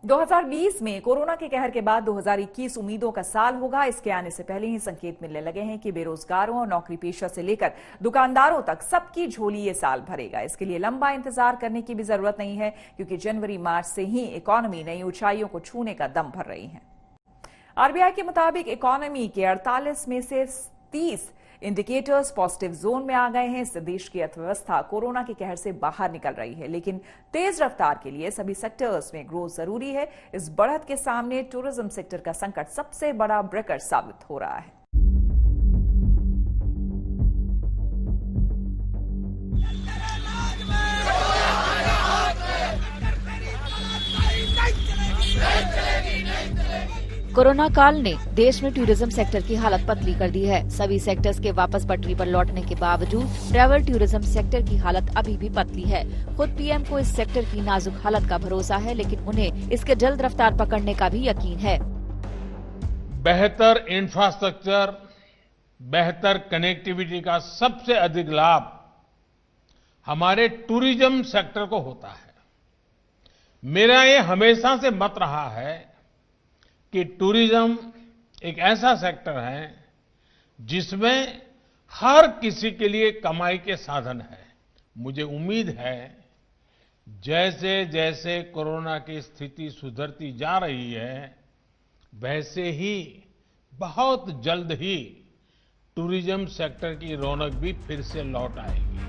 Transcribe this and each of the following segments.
2020 में कोरोना के कहर के बाद 2021 उम्मीदों का साल होगा। इसके आने से पहले ही संकेत मिलने लगे हैं कि बेरोजगारों और नौकरी पेशा से लेकर दुकानदारों तक सबकी झोली ये साल भरेगा। इसके लिए लंबा इंतजार करने की भी जरूरत नहीं है, क्योंकि जनवरी मार्च से ही इकोनॉमी नई ऊंचाइयों को छूने का दम भर रही है। आरबीआई के मुताबिक इकोनॉमी के 48 में से 30 इंडिकेटर्स पॉजिटिव जोन में आ गए हैं। इससे देश की अर्थव्यवस्था कोरोना के कहर से बाहर निकल रही है, लेकिन तेज रफ्तार के लिए सभी सेक्टर्स में ग्रोथ जरूरी है। इस बढ़त के सामने टूरिज्म सेक्टर का संकट सबसे बड़ा ब्रेकर साबित हो रहा है। कोरोना काल ने देश में टूरिज्म सेक्टर की हालत पतली कर दी है। सभी सेक्टर्स के वापस पटरी पर लौटने के बावजूद ट्रैवल टूरिज्म सेक्टर की हालत अभी भी पतली है। खुद पीएम को इस सेक्टर की नाजुक हालत का भरोसा है, लेकिन उन्हें इसके जल्द रफ्तार पकड़ने का भी यकीन है। बेहतर इंफ्रास्ट्रक्चर, बेहतर कनेक्टिविटी का सबसे अधिक लाभ हमारे टूरिज्म सेक्टर को होता है। मेरा ये हमेशा से मत रहा है कि टूरिज्म एक ऐसा सेक्टर है जिसमें हर किसी के लिए कमाई के साधन है। मुझे उम्मीद है जैसे जैसे कोरोना की स्थिति सुधरती जा रही है, वैसे ही बहुत जल्द ही टूरिज्म सेक्टर की रौनक भी फिर से लौट आएगी।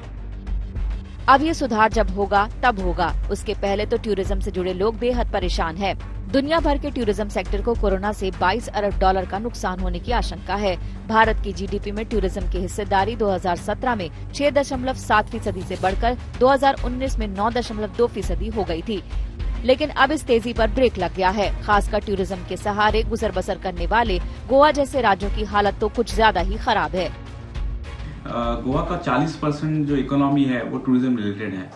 अब ये सुधार जब होगा तब होगा, उसके पहले तो टूरिज्म से जुड़े लोग बेहद परेशान हैं। दुनिया भर के टूरिज्म सेक्टर को कोरोना से 22 अरब डॉलर का नुकसान होने की आशंका है। भारत की जीडीपी में टूरिज्म की हिस्सेदारी 2017 में 6.7% से बढ़कर 2019 में 9.2% हो गई थी, लेकिन अब इस तेजी पर ब्रेक लग गया है। खासकर टूरिज्म के सहारे गुजर बसर करने वाले गोवा जैसे राज्यों की हालत तो कुछ ज्यादा ही खराब है। गोवा का 40% जो इकोनॉमी है वो टूरिज्म रिलेटेड है,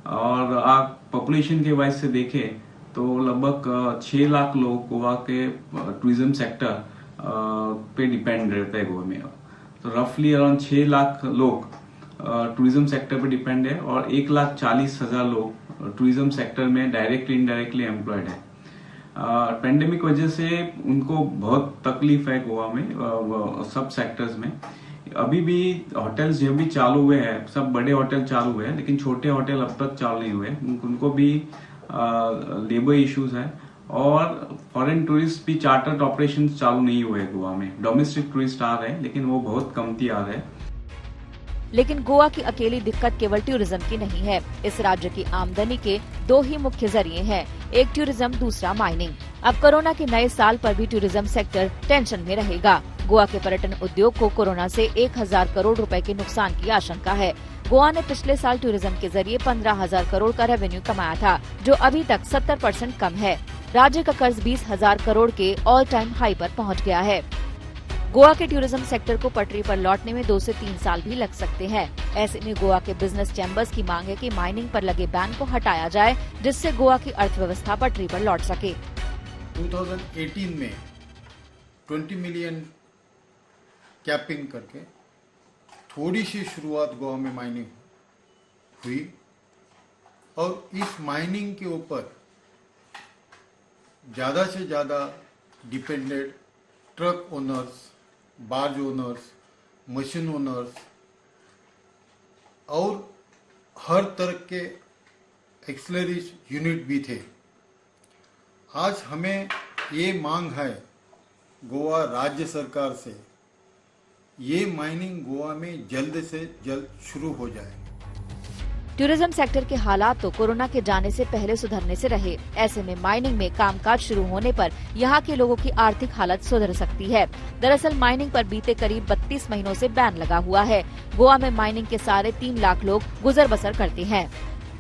और आप पॉपुलेशन के वाइज से देखें तो लगभग 6 लाख लोग गोवा के टूरिज्म सेक्टर पे डिपेंड रहते हैं गोवा में। तो रफली अराउंड 6 लाख लोग टूरिज्म सेक्टर पे डिपेंड है, और 1,40,000 लोग टूरिज्म सेक्टर में डायरेक्टली इनडायरेक्टली एम्प्लॉयड है। पेंडेमिक वजह से उनको बहुत तकलीफ है गोवा में, सब सेक्टर्स में। अभी भी होटल्स जो भी चालू हुए हैं, सब बड़े होटल चालू हुए हैं, लेकिन छोटे होटल अब तक चालू नहीं हुए। उनको भी लेबर इश्यूज है, और फॉरेन टूरिस्ट भी चार्टर्ड ऑपरेशन चालू नहीं हुए गोवा में। डोमेस्टिक टूरिस्ट आ रहे हैं, लेकिन वो बहुत कमती आ रहे हैं। लेकिन गोवा की अकेली दिक्कत केवल टूरिज्म की नहीं है। इस राज्य की आमदनी के 2 ही मुख्य जरिए हैं, एक टूरिज्म, दूसरा माइनिंग। अब कोरोना के नए साल पर भी टूरिज्म सेक्टर टेंशन में रहेगा। गोवा के पर्यटन उद्योग को कोरोना से 1,000 करोड़ रुपए के नुकसान की आशंका है। गोवा ने पिछले साल टूरिज्म के जरिए 15,000 करोड़ का रेवेन्यू कमाया था, जो अभी तक 70% कम है। राज्य का कर्ज 20,000 करोड़ के ऑल टाइम हाई पर पहुंच गया है। गोवा के टूरिज्म सेक्टर को पटरी पर लौटने में 2 से 3 साल भी लग सकते हैं। ऐसे में गोवा के बिजनेस चैम्बर्स की मांग है कि माइनिंग पर लगे बैन को हटाया जाए, जिससे गोवा की अर्थव्यवस्था पटरी पर लौट सके। 2018 में 20 मिलियन कैपिंग करके थोड़ी सी शुरुआत गोवा में माइनिंग हुई, और इस माइनिंग के ऊपर ज्यादा से ज्यादा dependent truck owners, barge owners, machine owners और हर तरह के एक्सलरीज यूनिट भी थे। आज हमें ये मांग है गोवा राज्य सरकार से, ये माइनिंग गोवा में जल्द से जल्द शुरू हो जाए। टूरिज्म सेक्टर के हालात तो कोरोना के जाने से पहले सुधरने से रहे। ऐसे में माइनिंग में कामकाज शुरू होने पर यहाँ के लोगों की आर्थिक हालत सुधर सकती है। दरअसल माइनिंग पर बीते करीब 32 महीनों से बैन लगा हुआ है। गोवा में माइनिंग के सारे 3 लाख लोग गुजर बसर करते हैं।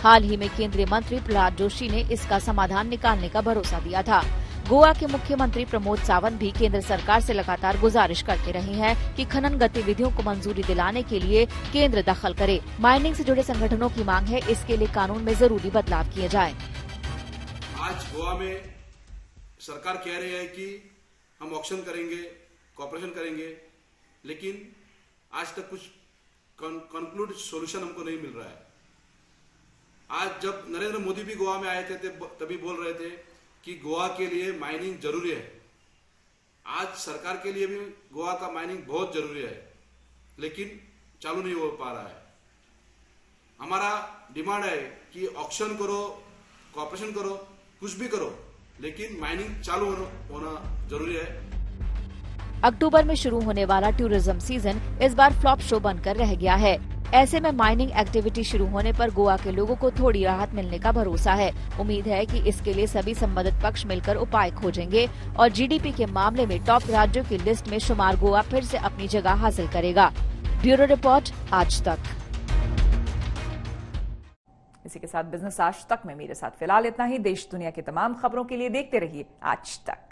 हाल ही में केंद्रीय मंत्री प्रहलाद जोशी ने इसका समाधान निकालने का भरोसा दिया था। गोवा के मुख्यमंत्री प्रमोद सावंत भी केंद्र सरकार से लगातार गुजारिश करते रहे हैं कि खनन गतिविधियों को मंजूरी दिलाने के लिए केंद्र दखल करे। माइनिंग से जुड़े संगठनों की मांग है, इसके लिए कानून में जरूरी बदलाव किए जाए। आज गोवा में सरकार कह रही है कि हम ऑक्शन करेंगे, कॉर्पोरेशन करेंगे, लेकिन आज तक कुछ कंक्लूड सॉल्यूशन हमको नहीं मिल रहा है। आज जब नरेंद्र मोदी भी गोवा में आए थे तभी बोल रहे थे कि गोवा के लिए माइनिंग जरूरी है। आज सरकार के लिए भी गोवा का माइनिंग बहुत जरूरी है, लेकिन चालू नहीं हो पा रहा है। हमारा डिमांड है कि ऑक्शन करो, कॉर्पोरेशन करो, कुछ भी करो, लेकिन माइनिंग चालू होना जरूरी है। अक्टूबर में शुरू होने वाला टूरिज्म सीजन इस बार फ्लॉप शो बनकर रह गया है। ऐसे में माइनिंग एक्टिविटी शुरू होने पर गोवा के लोगों को थोड़ी राहत मिलने का भरोसा है। उम्मीद है कि इसके लिए सभी संबंधित पक्ष मिलकर उपाय खोजेंगे और जीडीपी के मामले में टॉप राज्यों की लिस्ट में शुमार गोवा फिर से अपनी जगह हासिल करेगा। ब्यूरो रिपोर्ट, आज तक। इसी के साथ बिजनेस आज तक में मेरे साथ फिलहाल इतना ही। देश दुनिया की तमाम खबरों के लिए देखते रहिए आज तक।